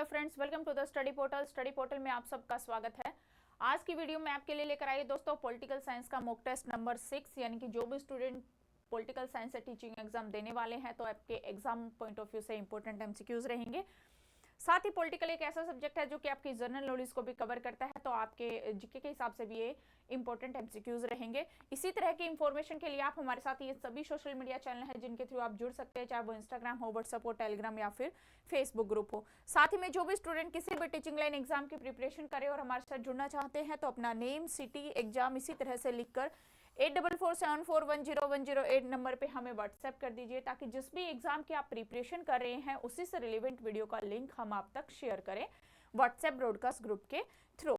Hello friends, welcome to the study portal. Study portal में आप सबका स्वागत है। आज की वीडियो में आपके लिए लेकर आई दोस्तों पॉलिटिकल साइंस का मॉक टेस्ट नंबर 6, यानी कि जो भी स्टूडेंट पॉलिटिकल साइंस से टीचिंग एग्जाम देने वाले हैं तो आपके एग्जाम पॉइंट ऑफ व्यू से इंपॉर्टेंट एमसीक्यूज रहेंगे। साथ ही पॉलिटिकल एक ऐसा सब्जेक्ट है जो कि आपकी जनरल नॉलेज को भी कवर करता है, तो आपके जीके के हिसाब से भी ये इंपॉर्टेंट एमसीक्यूज रहेंगे। इसी तरह की इंफॉर्मेशन के लिए आप हमारे साथ ये सभी सोशल मीडिया चैनल हैं जिनके थ्रू आप जुड़ सकते हैं, चाहे वो इंस्टाग्राम हो, व्हाट्सएप हो, टेलीग्राम या फिर फेसबुक ग्रुप हो। साथ ही में जो भी स्टूडेंट किसी भी टीचिंग लाइन एग्जाम की प्रिपरेशन करे और हमारे साथ जुड़ना चाहते हैं तो अपना नेम, सिटी, एग्जाम इसी तरह से लिखकर 8447410108 नंबर पे हमें व्हाट्सएप कर दीजिए, ताकि जिस भी एग्जाम की आप प्रिपरेशन कर रहे हैं उसी से रिलेवेंट वीडियो का लिंक हम आप तक शेयर करें व्हाट्सएप ब्रॉडकास्ट ग्रुप के थ्रू।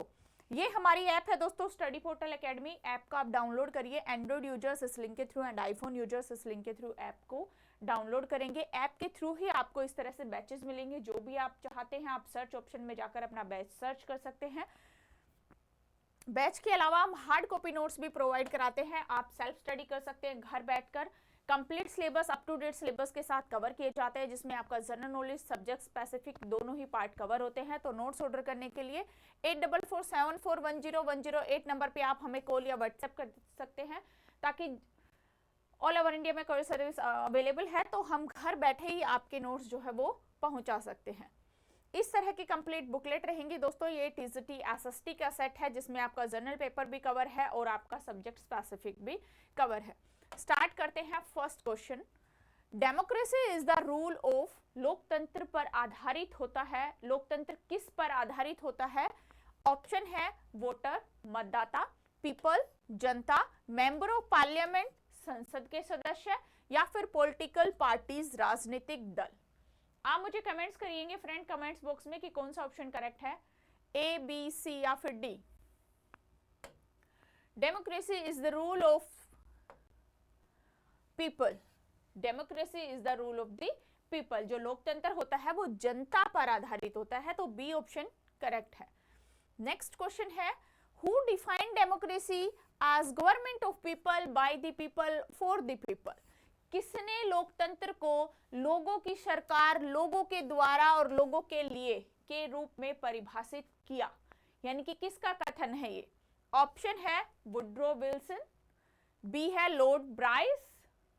ये हमारी ऐप है दोस्तों, स्टडी पोर्टल एकेडमी। ऐप का आप डाउनलोड करिए। एंड्रॉइड यूजर्स इस लिंक के थ्रू एंड आईफोन यूजर्स इस लिंक के थ्रू ऐप को डाउनलोड करेंगे। ऐप के थ्रू ही आपको इस तरह से बैचेस मिलेंगे। जो भी आप चाहते हैं आप सर्च ऑप्शन में जाकर अपना बैच सर्च कर सकते हैं। बैच के अलावा हम हार्ड कॉपी नोट्स भी प्रोवाइड कराते हैं। आप सेल्फ स्टडी कर सकते हैं घर बैठकर। Complete syllabus, up to date syllabus के साथ कवर किए जाते हैं, जिसमें आपका जनरल नॉलेज, सब्जेक्ट स्पेसिफिक दोनों ही पार्ट कवर होते हैं। तो नोट्स ऑर्डर करने के लिए 8447410108 नंबर पे आप हमें कॉल या व्हाट्सएप कर सकते हैं, ताकि ऑल ओवर इंडिया में कोई सर्विस अवेलेबल है तो हम घर बैठे ही आपके नोट्स जो है वो पहुंचा सकते हैं। इस तरह की कंप्लीट बुकलेट रहेंगी दोस्तों। ये टीजीटी एसएसटी का सेट है जिसमें आपका जनरल पेपर भी कवर है और आपका सब्जेक्ट स्पेसिफिक भी कवर है। स्टार्ट करते हैं first question. Democracy is the rule of, लोकतंत्र पर आधारित होता है। लोकतंत्र किस पर आधारित होता है? ऑप्शन है वोटर, मतदाता, people, Janata, member of parliament, संसद के सदस्य, या फिर पॉलिटिकल पार्टीज, राजनीतिक दल। आप मुझे कमेंट्स करिएंगे फ्रेंड कमेंट्स बॉक्स में कि कौन सा ऑप्शन करेक्ट है, ए, बी, सी या फिर D. Democracy is the rule of people. Democracy is the rule of the people. जो लोकतंत्र होता है वो जनता पर आधारित होता है, तो बी ऑप्शन करेक्ट है। नेक्स्ट क्वेश्चन है, who define democracy as government of people, by the people, for the people. किसने लोकतंत्र को लोगों की सरकार, लोगों के द्वारा और लोगों के लिए के रूप में परिभाषित किया, यानी कि किसका कथन है ये? ऑप्शन है वुड्रो विल्सन, बी है लॉर्ड ब्राइस,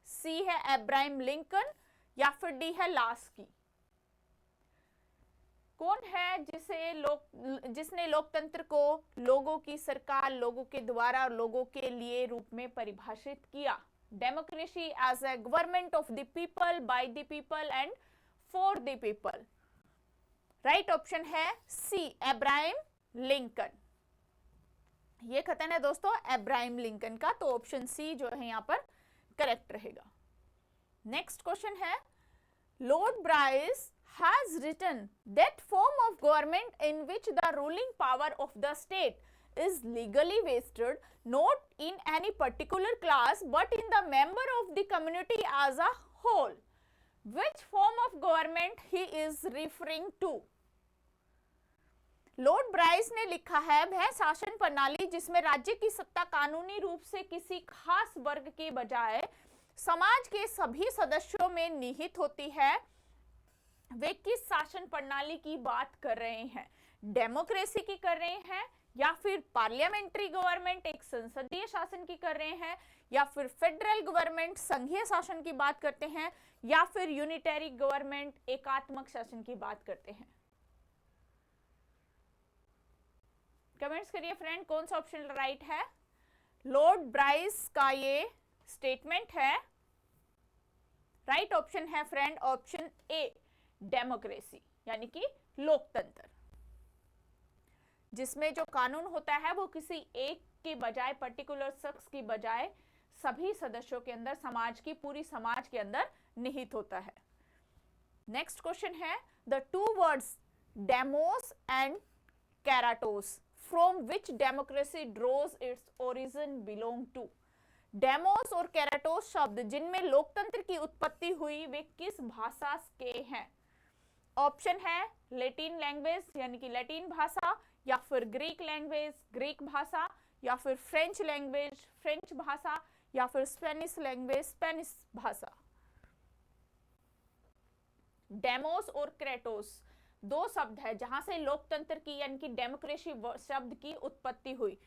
सी है अब्राहम लिंकन या फिर डी है लास्की। कौन है जिसने लोकतंत्र को लोगों की सरकार, लोगों के द्वारा और लोगों के लिए रूप में परिभाषित किया? Democracy as a government of the people, by the people and for the people. Right option है सी, अब्राहम लिंकन। ये कथन है दोस्तों अब्राहम लिंकन का, तो ऑप्शन सी जो है यहाँ पर करेक्ट रहेगा। नेक्स्ट क्वेश्चन है, Lord Bryce has written that form of government in which the ruling power of the state is legally vested not in any particular class but in the member of the community as a whole. Which form of government he is referring to? Lord Bryce ने लिखा है वह शासन प्रणाली जिसमें राज्य की सत्ता कानूनी रूप से किसी खास वर्ग के बजाय समाज के सभी सदस्यों में निहित होती है। वे किस शासन प्रणाली की बात कर रहे हैं? डेमोक्रेसी की कर रहे हैं, या फिर पार्लियामेंट्री गवर्नमेंट, एक संसदीय शासन की कर रहे हैं, या फिर फेडरल गवर्नमेंट, संघीय शासन की बात करते हैं, या फिर यूनिटरी गवर्नमेंट, एकात्मक शासन की बात करते हैं? कमेंट्स करिए फ्रेंड कौन सा ऑप्शन राइट है। लॉर्ड ब्राइस का ये स्टेटमेंट है, राइट ऑप्शन है फ्रेंड ऑप्शन ए, डेमोक्रेसी, यानी कि लोकतंत्र, जिसमें जो कानून होता है वो किसी एक के बजाय, पर्टिकुलर शख्स की बजाय सभी सदस्यों के अंदर, समाज की पूरी समाज के अंदर निहित होता है। नेक्स्ट क्वेश्चन है, the two words demos and kratos from which democracy draws its origin belong to. Demos और कैराटोस शब्द जिनमें लोकतंत्र की उत्पत्ति हुई वे किस भाषा के हैं? ऑप्शन है लैटिन लैंग्वेज, यानी कि लैटिन भाषा, या फिर ग्रीक लैंग्वेज, ग्रीक भाषा, या फिर फ्रेंच लैंग्वेज, फ्रेंच भाषा, या फिर स्पेनिश लैंग्वेज, स्पेनिश भाषा। डेमोस और क्रेटोस दो शब्द है जहां से लोकतंत्र की यानी कि डेमोक्रेसी शब्द की उत्पत्ति हुई,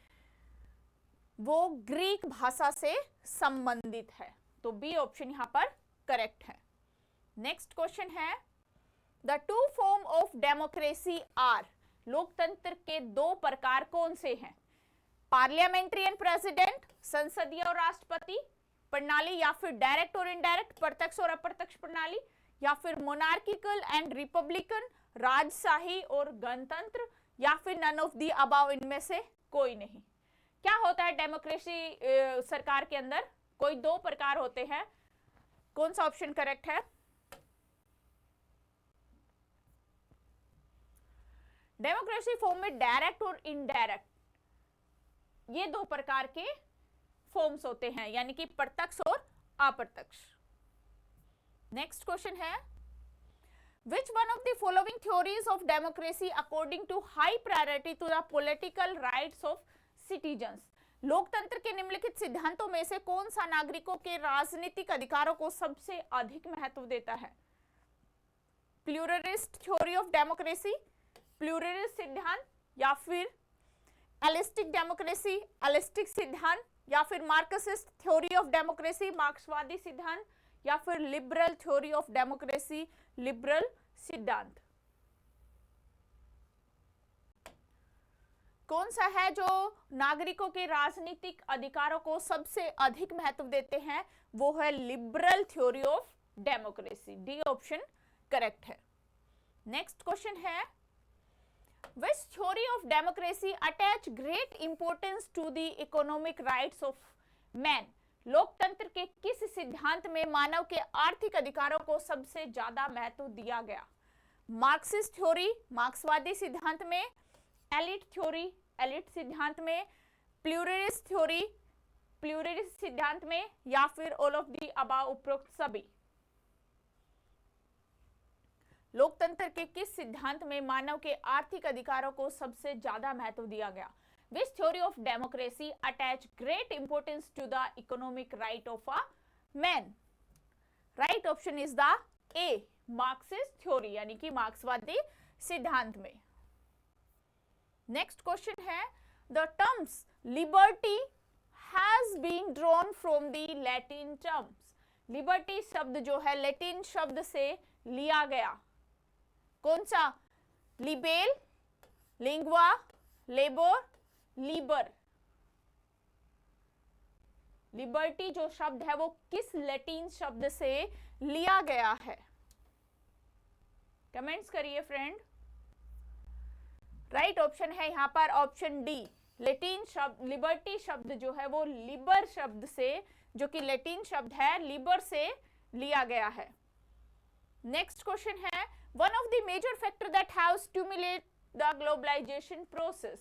वो ग्रीक भाषा से संबंधित है। तो बी ऑप्शन यहां पर करेक्ट है। नेक्स्ट क्वेश्चन है, the two form of democracy are, लोकतंत्र के दो प्रकार कौन से हैं? पार्लियामेंट्रियन प्रेसिडेंट, संसदीय और राष्ट्रपति प्रणाली, या फिर डायरेक्ट और इनडायरेक्ट, प्रत्यक्ष और अप्रत्यक्ष प्रणाली, या फिर मोनार्किकल एंड रिपब्लिकन, राजशाही और गणतंत्र, या फिर नन ऑफ दी अबव, इनमें से कोई नहीं। क्या होता है डेमोक्रेसी सरकार के अंदर? कोई दो प्रकार होते हैं। कौन सा ऑप्शन करेक्ट है? डेमोक्रेसी फॉर्म में डायरेक्ट और इनडायरेक्ट, ये दो प्रकार के फॉर्म्स होते हैं, यानी कि प्रत्यक्ष और अप्रत्यक्ष। नेक्स्ट क्वेश्चन है, which one of the following theories of democracy according to high priority to the political rights of citizens, लोकतंत्र के निम्नलिखित सिद्धांतों में से कौन सा नागरिकों के राजनीतिक अधिकारों को सबसे अधिक महत्व देता है? Pluralist theory of democracy, pluralist सिद्धांत, या फिर एलिस्टिक डेमोक्रेसी, एलिस्टिक सिद्धांत, या फिर मार्क्सिस्ट थ्योरी ऑफ डेमोक्रेसी, मार्क्सवादी सिद्धांत, या फिर liberal theory of democracy, liberal सिद्धांत। कौन सा है जो नागरिकों के राजनीतिक अधिकारों को सबसे अधिक महत्व देते हैं? वो है liberal theory of democracy. D option correct है। नेक्स्ट क्वेश्चन है, which theory of democracy attach great importance to the economic rights of man, लोकतंत्र के किस सिद्धांत में मानव के आर्थिक अधिकारों को सबसे ज्यादा महत्व दिया गया? मार्क्सिस्ट थ्योरी, मार्क्सवादी सिद्धांत में, एलिट थ्योरी, एलिट सिद्धांत में, प्लूरलिस्ट थ्योरी, प्लूरलिस्ट सिद्धांत में, या फिर ऑल ऑफ दी अबव, उपरोक्त सभी। लोकतंत्र के किस सिद्धांत में मानव के आर्थिक अधिकारों को सबसे ज्यादा महत्व दिया गया? Which theory of democracy attach great importance to the economic right of a man? Right option is the A, Marxist theory, यानी कि मार्क्सवादी सिद्धांत में। नेक्स्ट क्वेश्चन है, the terms liberty has been drawn from the Latin terms, liberty शब्द जो है Latin शब्द से लिया गया। कौन सा? लिबेल, लिंगुआ, लेबर, लीबर। लिबर्टी जो शब्द है वो किस लैटिन शब्द से लिया गया है? कमेंट्स करिए फ्रेंड। राइट ऑप्शन है यहां पर ऑप्शन डी, लैटिन शब्द लिबर्टी शब्द जो है वो लिबर शब्द से, जो कि लैटिन शब्द है, लिबर से लिया गया है। नेक्स्ट क्वेश्चन है, one of the major factor that have stimulate the globalization process,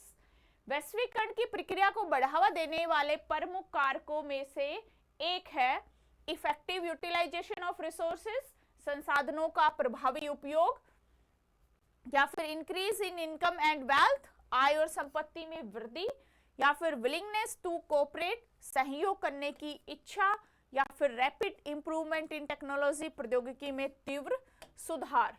वैश्वीकरण की प्रक्रिया को बढ़ावा देने वाले प्रमुख कारकों में से एक है इफेक्टिव यूटिलाइजेशन ऑफ रिसोर्सेज, संसाधनों का प्रभावी उपयोग, या फिर increase in income and wealth, आय और संपत्ति में वृद्धि, या फिर विलिंगनेस टू कोऑपरेट, सहयोग करने की इच्छा, या फिर रैपिड इंप्रूवमेंट इन टेक्नोलॉजी, प्रौद्योगिकी में तीव्र सुधार।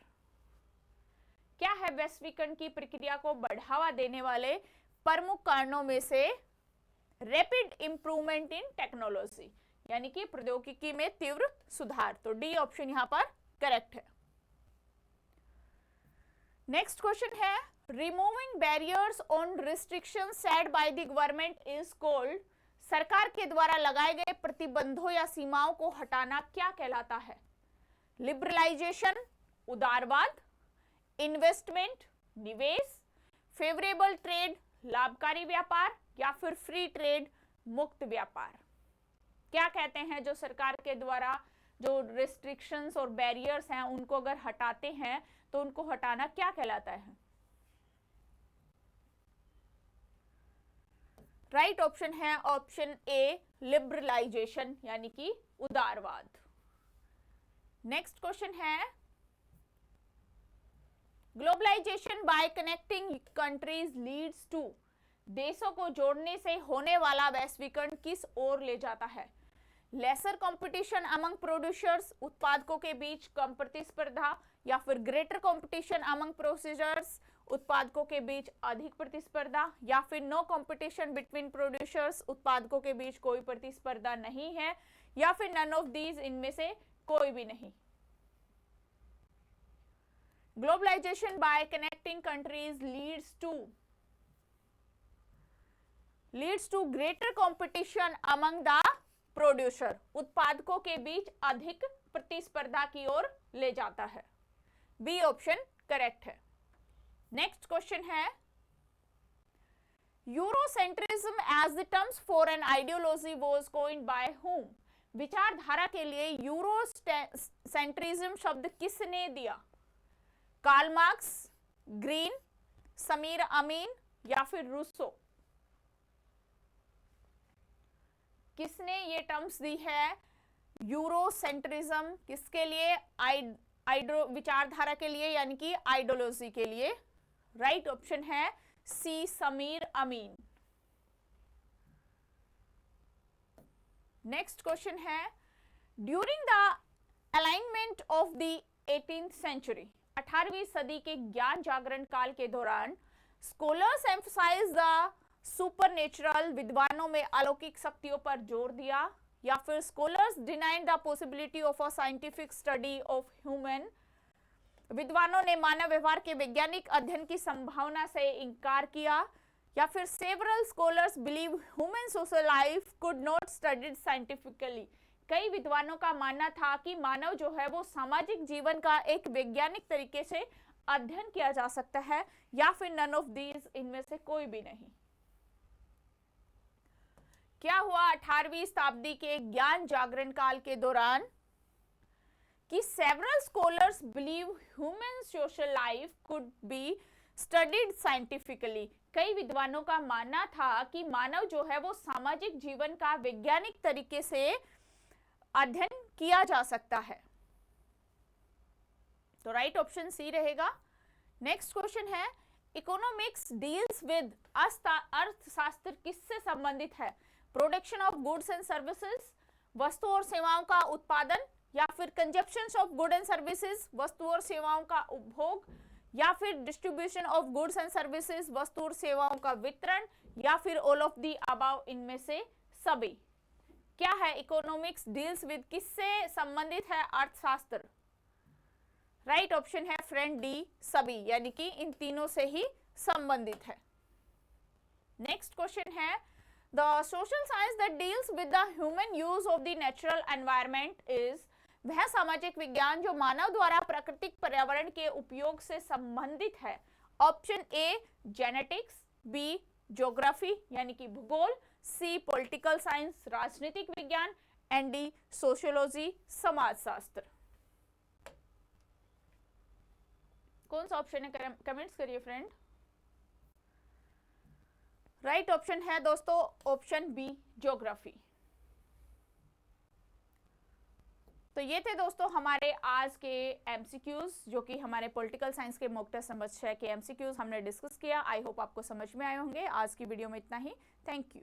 क्या है वैश्वीकरण की प्रक्रिया को बढ़ावा देने वाले प्रमुख कारणों में से? रैपिड इंप्रूवमेंट इन टेक्नोलॉजी, यानी कि प्रौद्योगिकी में तीव्र सुधार। तो डी ऑप्शन यहां पर करेक्ट है। नेक्स्ट क्वेश्चन है, removing barriers on restriction set by the government is called, सरकार के द्वारा लगाए गए प्रतिबंधों या सीमाओं को हटाना क्या कहलाता है? लिबरलाइजेशन, उदारवाद, इन्वेस्टमेंट, निवेश, फेवरेबल ट्रेड, लाभकारी व्यापार, या फिर फ्री ट्रेड, मुक्त व्यापार। क्या कहते हैं जो सरकार के द्वारा जो रिस्ट्रिक्शंस और बैरियर्स हैं उनको अगर हटाते हैं तो उनको हटाना क्या कहलाता है? राइट ऑप्शन है ऑप्शन ए, लिबरलाइजेशन, यानी कि उदारवाद। नेक्स्ट क्वेश्चन है, globalization by connecting countries leads to, देशों को जोड़ने से होने वाला वैश्वीकरण किस ओर ले जाता है? लेसर कंपटीशन अमंग प्रोड्यूसर्स, उत्पादकों के बीच कम प्रतिस्पर्धा, या फिर ग्रेटर कंपटीशन अमंग प्रोड्यूसर्स, उत्पादकों के बीच अधिक प्रतिस्पर्धा, या फिर नो कंपटीशन बिटवीन प्रोड्यूसर्स, उत्पादकों के बीच कोई प्रतिस्पर्धा नहीं है, या फिर नन ऑफ दीज, इनमें से कोई भी नहीं। Globalization by connecting countries leads to greater competition among the producer, उत्पादकों के बीच अधिक प्रतिस्पर्धा की ओर ले जाता है। बी ऑप्शन करेक्ट है। नेक्स्ट क्वेश्चन है, Eurocentrism as the terms for an ideology was coined by whom? विचारधारा के लिए यूरोसेंट्रिज्म शब्द किसने दिया? Karl Marx, Green, Samir Amin, या फिर रूसो? किसने ये टर्म्स दी है? यूरोसेंट्रिज्म किसके लिए? विचारधारा के लिए, यानी कि आइडियोलॉजी के लिए। राइट ऑप्शन है C, Samir Amin. Next question है, during the alignment of the 18th century, 18वीं सदी के ज्ञान जागरण काल के दौरान, स्कॉलर्स एम्फसाइज द सुपरनेचुरल, विद्वानों में अलौकिक शक्तियों पर जोर दिया, या फिर scholars denied the possibility of a scientific study of human, विद्वानों ने मानव व्यवहार के वैज्ञानिक अध्ययन की संभावना से इनकार किया, या फिर several scholars believe human social life could not studied scientifically, कई विद्वानों का मानना था कि मानव जो है वो सामाजिक जीवन का एक वैज्ञानिक तरीके से अध्ययन किया जा सकता है, या फिर नन ऑफ दीज, इनमें से कोई भी नहीं। क्या हुआ 18वीं शताब्दी के ज्ञान जागरण काल के दौरान कि several scholars believe human social life could be studied scientifically, कई विद्वानों का मानना था कि मानव जो है वो सामाजिक जीवन का वैज्ञानिक तरीके से अध्ययन किया जा सकता है। तो राइट ऑप्शन सी रहेगा। नेक्स्ट क्वेश्चन है, इकोनॉमिक्स डील्स विद, अर्थशास्त्र किससे संबंधित है? Production of goods and services, वस्तु और सेवाओं का उत्पादन, या फिर consumption of good and services, वस्तु और सेवाओं का उपभोग, या फिर distribution of goods and services, वस्तु और सेवाओं का वितरण, या फिर ऑल ऑफ दी अबव, इनमें से सभी। क्या है इकोनॉमिक्स डील्स विद, किससे संबंधित है अर्थशास्त्र? राइट ऑप्शन है फ्रेंड डी, सभी, यानी कि इन तीनों से ही संबंधित है। नेक्स्ट क्वेश्चन है, the social science that deals with the human use of the natural environment is, वह सामाजिक विज्ञान जो मानव द्वारा प्राकृतिक पर्यावरण के उपयोग से संबंधित है। Option A genetics, B geography यानी कि भूगोल, सी पॉलिटिकल साइंस राजनीतिक विज्ञान, एंड डी सोशियोलॉजी समाजशास्त्र। कौन सा ऑप्शन है कमेंट्स करिए फ्रेंड। राइट ऑप्शन है दोस्तों ऑप्शन बी ज्योग्राफी। तो ये थे दोस्तों हमारे आज के एमसीक्यूज, जो कि हमारे पॉलिटिकल साइंस के मॉक टेस्ट नंबर 6 के एमसीक्यूज हमने डिस्कस किया। आई होप आपको समझ में आए होंगे। आज की वीडियो में इतना ही। Thank you.